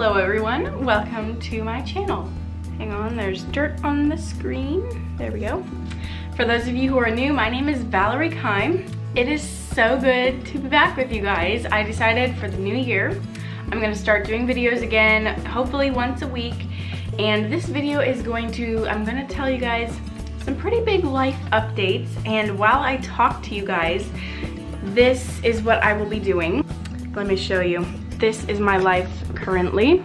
Hello everyone, welcome to my channel. Hang on, there's dirt on the screen. There we go. For those of you who are new, my name is Valerie Keim. It is so good to be back with you guys. I decided for the new year, I'm gonna start doing videos again, hopefully once a week. And this video is I'm gonna tell you guys some pretty big life updates. And while I talk to you guys, this is what I will be doing. Let me show you. This is my life currently.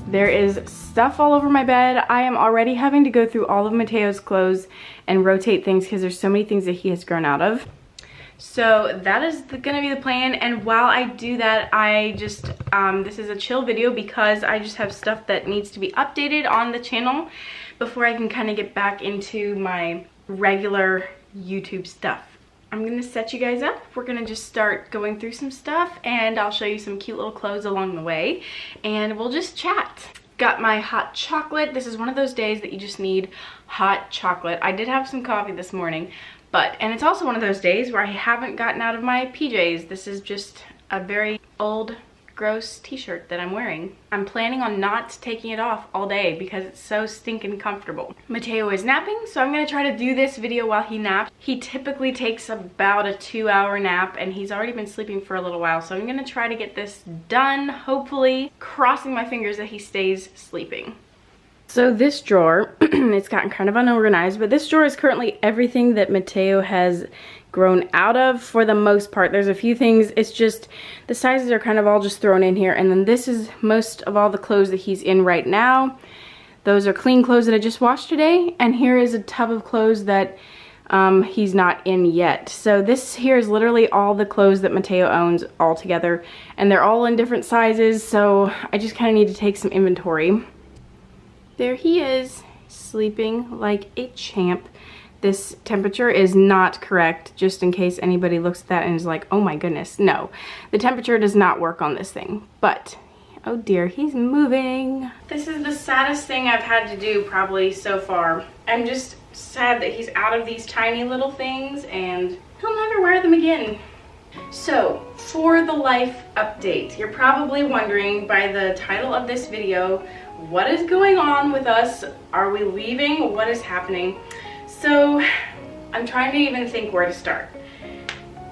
There is stuff all over my bed. I am already having to go through all of Mateo's clothes and rotate things because there's so many things that he has grown out of. So that is gonna be the plan. And while I do that, I just, this is a chill video because I just have stuff that needs to be updated on the channel before I can kind of get back into my regular YouTube stuff. I'm gonna set you guys up. We're gonna just start going through some stuff and I'll show you some cute little clothes along the way and we'll just chat. Got my hot chocolate. This is one of those days that you just need hot chocolate. I did have some coffee this morning, and it's also one of those days where I haven't gotten out of my PJs. This is just a very old, gross t-shirt that I'm wearing. I'm planning on not taking it off all day because it's so stinking comfortable. Mateo is napping, so I'm gonna try to do this video while he naps. He typically takes about a 2-hour nap and he's already been sleeping for a little while, so I'm gonna try to get this done, hopefully, crossing my fingers that he stays sleeping. So this drawer, it's gotten kind of unorganized, but this drawer is currently everything that Mateo has grown out of for the most part. There's a few things, it's just the sizes are kind of all just thrown in here, and then this is most of all the clothes that he's in right now. Those are clean clothes that I just washed today, and here is a tub of clothes that he's not in yet. So this here is literally all the clothes that Mateo owns all together, and they're all in different sizes, so I just kind of need to take some inventory. There he is, sleeping like a champ. This temperature is not correct, just in case anybody looks at that and is like, oh my goodness. No, the temperature does not work on this thing, but oh dear, he's moving. This is the saddest thing I've had to do probably so far. I'm just sad that he's out of these tiny little things and he'll never wear them again. So for the life update, you're probably wondering by the title of this video, what is going on with us? Are we leaving? What is happening? So I'm trying to even think where to start.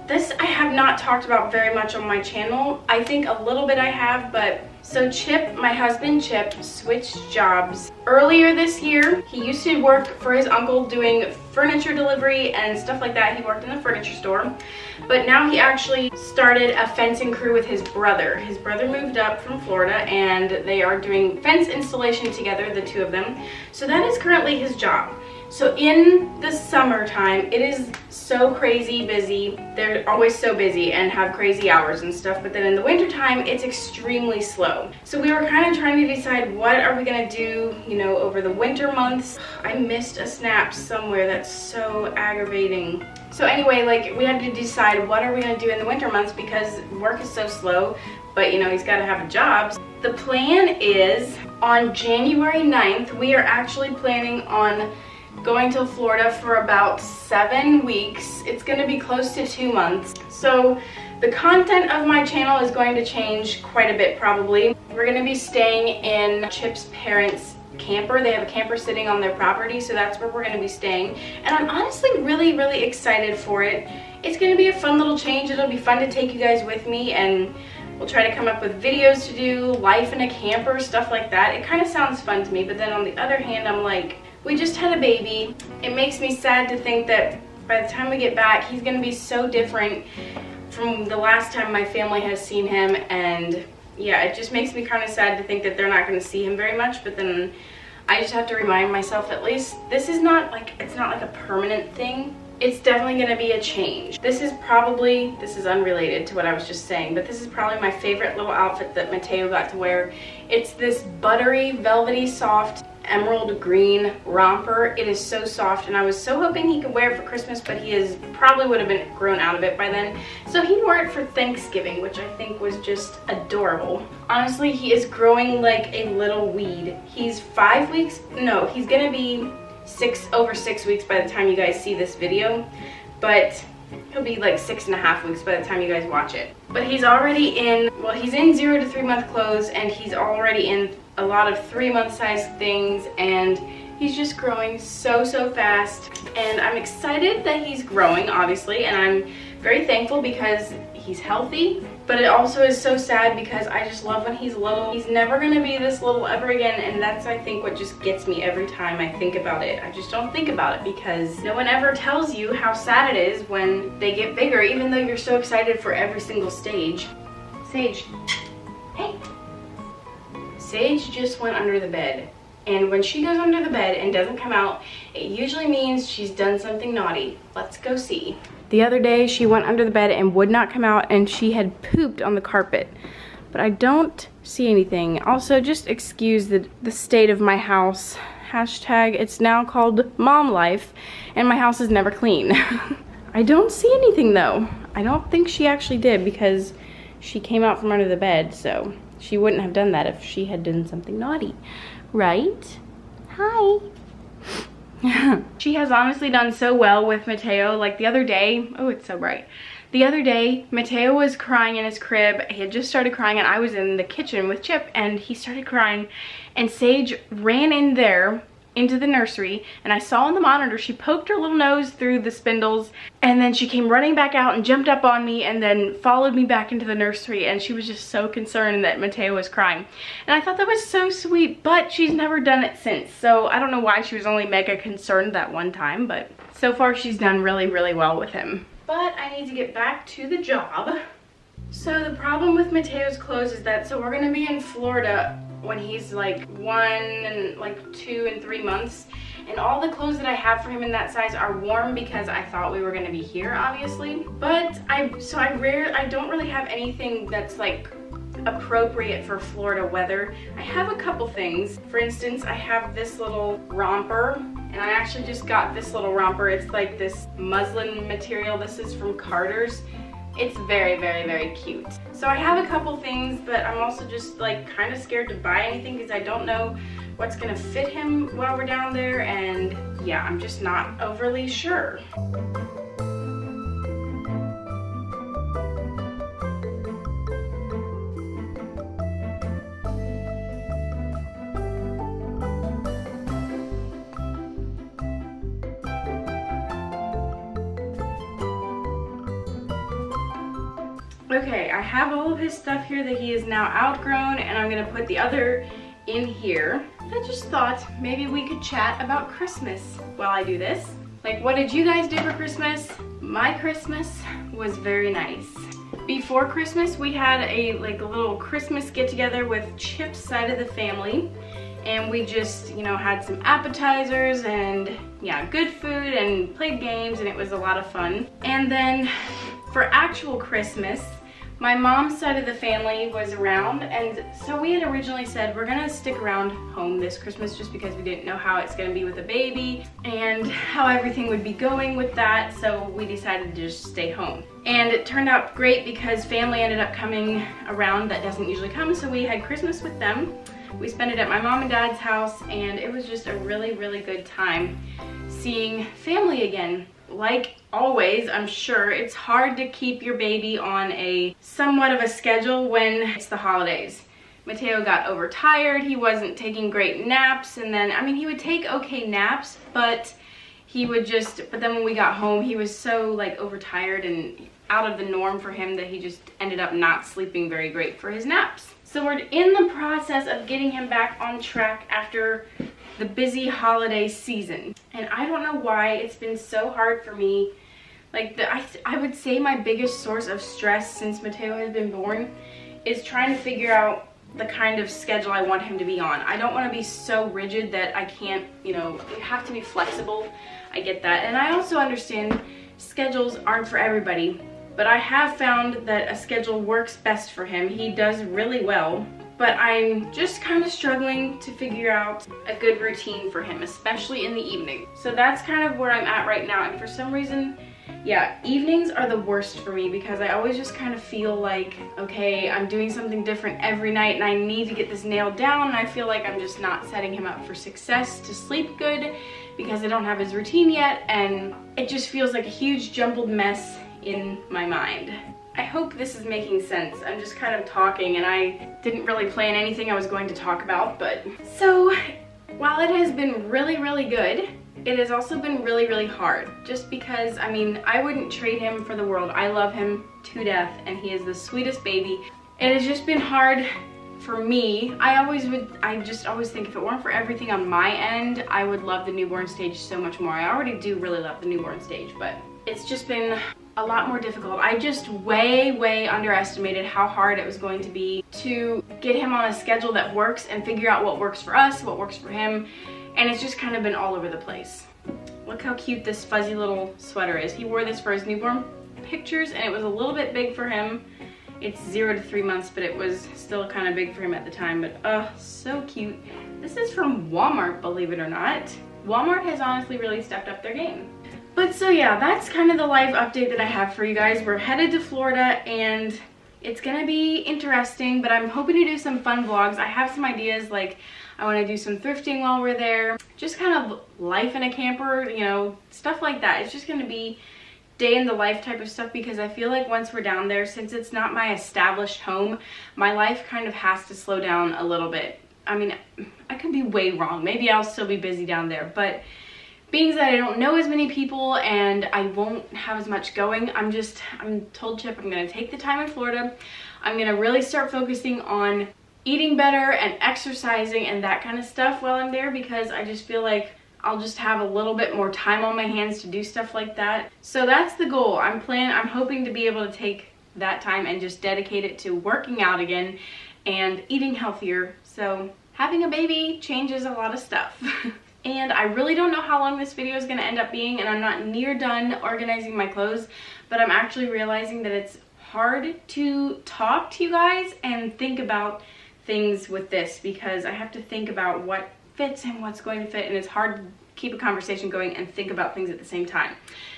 This I have not talked about very much on my channel. I think a little bit I have, but so Chip, my husband Chip, switched jobs earlier this year. He used to work for his uncle doing furniture delivery and stuff like that. He worked in the furniture store, but now he actually started a fencing crew with his brother. His brother moved up from Florida and they are doing fence installation together, the two of them. So that is currently his job. So in the summertime, it is so crazy busy. They're always so busy and have crazy hours and stuff, but then in the wintertime, it's extremely slow. So we were kind of trying to decide what are we gonna do, you know, over the winter months. I missed a snap somewhere, that's so aggravating. So anyway, like we had to decide what are we gonna do in the winter months because work is so slow, but you know, he's gotta have a job. The plan is on January 9th, we are actually planning on going to Florida for about 7 weeks. It's gonna be close to 2 months. So the content of my channel is going to change quite a bit probably. We're gonna be staying in Chip's parents' camper. They have a camper sitting on their property, so that's where we're gonna be staying. And I'm honestly really, really excited for it. It's gonna be a fun little change. It'll be fun to take you guys with me and we'll try to come up with videos to do, life in a camper, stuff like that. It kind of sounds fun to me, but then on the other hand, I'm like, we just had a baby. It makes me sad to think that by the time we get back, he's gonna be so different from the last time my family has seen him, and yeah, it just makes me kind of sad to think that they're not gonna see him very much, but then I just have to remind myself at least this is not like, it's not like a permanent thing. It's definitely gonna be a change. This is unrelated to what I was just saying, but this is probably my favorite little outfit that Mateo got to wear. It's this buttery, velvety, soft, emerald green romper. It is so soft and I was so hoping he could wear it for Christmas, but he probably would have been grown out of it by then. So he wore it for Thanksgiving, which I think was just adorable. Honestly, he is growing like a little weed. He's 5 weeks, no, he's gonna be over 6 weeks by the time you guys see this video, but He'll be like 6.5 weeks by the time you guys watch it. But he's already in, well, he's in 0 to 3 month clothes, and he's already in a lot of 3-month size things, and he's just growing so fast. And I'm excited that he's growing, obviously, and I'm very thankful because he's healthy. But it also is so sad because I just love when he's little. He's never gonna be this little ever again, and that's, I think, what just gets me every time I think about it. I just don't think about it because no one ever tells you how sad it is when they get bigger, even though you're so excited for every single stage. Sage, hey. Sage just went under the bed. And when she goes under the bed and doesn't come out, it usually means she's done something naughty. Let's go see. The other day, she went under the bed and would not come out, and she had pooped on the carpet. But I don't see anything. Also, just excuse the state of my house. Hashtag, it's now called mom life, and my house is never clean. I don't see anything though. I don't think she actually did because she came out from under the bed, so she wouldn't have done that if she had done something naughty. Right? Hi. She has honestly done so well with Mateo. Like the other day, oh, it's so bright. The other day, Mateo was crying in his crib. He had just started crying, and I was in the kitchen with Chip, and he started crying, and Sage ran in there into the nursery, and I saw on the monitor she poked her little nose through the spindles, and then she came running back out and jumped up on me and then followed me back into the nursery, and she was just so concerned that Mateo was crying. And I thought that was so sweet, but she's never done it since, so I don't know why she was only mega concerned that one time, but so far she's done really well with him. But I need to get back to the job. So the problem with Mateo's clothes is that, so we're gonna be in Florida when he's like 1 and like 2 and 3 months, and all the clothes that I have for him in that size are warm because I thought we were gonna be here, obviously. But I don't really have anything that's like appropriate for Florida weather. I have a couple things. For instance, I have this little romper, and I actually just got this little romper. It's like this muslin material. This is from Carter's. It's very cute. So I have a couple things, but I'm also just like kind of scared to buy anything because I don't know what's gonna fit him while we're down there, and yeah, I'm just not overly sure. Okay, I have all of his stuff here that he is now outgrown, and I'm gonna put the other in here. I just thought maybe we could chat about Christmas while I do this. Like, what did you guys do for Christmas? My Christmas was very nice. Before Christmas, we had a little Christmas get-together with Chip's side of the family, and we just, you know, had some appetizers and yeah, good food and played games, and it was a lot of fun. And then for actual Christmas, my mom's side of the family was around, and so we had originally said we're gonna stick around home this Christmas just because we didn't know how it's gonna be with a baby and how everything would be going with that, so we decided to just stay home. And it turned out great because family ended up coming around that doesn't usually come, so we had Christmas with them. We spent it at my mom and dad's house, and it was just a really good time seeing family again. Like always, I'm sure it's hard to keep your baby on a somewhat of a schedule when it's the holidays. Mateo got overtired, he wasn't taking great naps, and then, I mean, he would take okay naps, but then when we got home, he was so like overtired and out of the norm for him that he just ended up not sleeping very great for his naps. So we're in the process of getting him back on track after the busy holiday season. And I don't know why it's been so hard for me. Like, I would say my biggest source of stress since Mateo has been born is trying to figure out the kind of schedule I want him to be on. I don't want to be so rigid that I can't, you know, you have to be flexible. I get that. And I also understand schedules aren't for everybody. But I have found that a schedule works best for him. He does really well. But I'm just kind of struggling to figure out a good routine for him, especially in the evening. So that's kind of where I'm at right now. And for some reason, Yeah, evenings are the worst for me because I always just kind of feel like, okay, I'm doing something different every night and I need to get this nailed down, and I feel like I'm just not setting him up for success to sleep good because I don't have his routine yet, and it just feels like a huge jumbled mess in my mind. I hope this is making sense. I'm just kind of talking and I didn't really plan anything I was going to talk about, but so while it has been really, really good, it has also been really, really hard, just because, I mean, I wouldn't trade him for the world. I love him to death and he is the sweetest baby. It has just been hard for me. I just always think if it weren't for everything on my end, I would love the newborn stage so much more. I already do really love the newborn stage, but it's just been a lot more difficult. I just way underestimated how hard it was going to be to get him on a schedule that works and figure out what works for us, what works for him. And it's just kind of been all over the place. Look how cute this fuzzy little sweater is. He wore this for his newborn pictures and it was a little bit big for him. It's 0 to 3 months, but it was still kind of big for him at the time. But so cute. This is from Walmart, believe it or not. Walmart has honestly really stepped up their game. But so yeah, that's kind of the life update that I have for you guys. We're headed to Florida and it's gonna be interesting, but I'm hoping to do some fun vlogs. I have some ideas, like I want to do some thrifting while we're there, just kind of life in a camper, you know, stuff like that. It's just going to be day in the life type of stuff because I feel like once we're down there, since it's not my established home, my life kind of has to slow down a little bit. I mean, I could be way wrong. Maybe I'll still be busy down there, but being that I don't know as many people and I won't have as much going, I'm told Chip I'm going to take the time in Florida. I'm going to really start focusing on eating better and exercising and that kind of stuff while I'm there, because I just feel like I'll just have a little bit more time on my hands to do stuff like that. So that's the goal. I'm hoping to be able to take that time and just dedicate it to working out again and eating healthier. So having a baby changes a lot of stuff. And I really don't know how long this video is going to end up being, and I'm not near done organizing my clothes, but I'm actually realizing that it's hard to talk to you guys and think about things with this because I have to think about what fits and what's going to fit, and it's hard to keep a conversation going and think about things at the same time.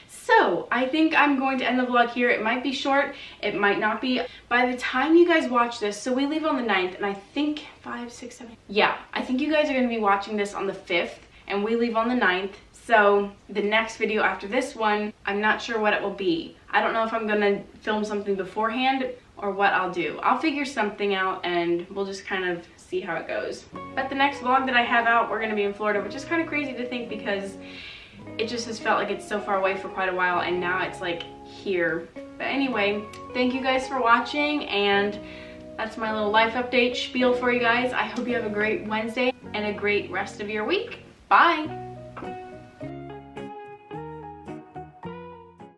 So I think I'm going to end the vlog here. It might be short, it might not be. By the time you guys watch this, so we leave on the 9th, and I think 5, 6, 7, yeah, I think you guys are going to be watching this on the 5th and we leave on the 9th. So the next video after this one, I'm not sure what it will be. I don't know if I'm going to film something beforehand or what I'll do. I'll figure something out and we'll just kind of see how it goes. But the next vlog that I have out, we're going to be in Florida, which is kind of crazy to think because it just has felt like it's so far away for quite a while and now it's like here. But anyway, thank you guys for watching, and that's my little life update spiel for you guys. I hope you have a great Wednesday and a great rest of your week. Bye!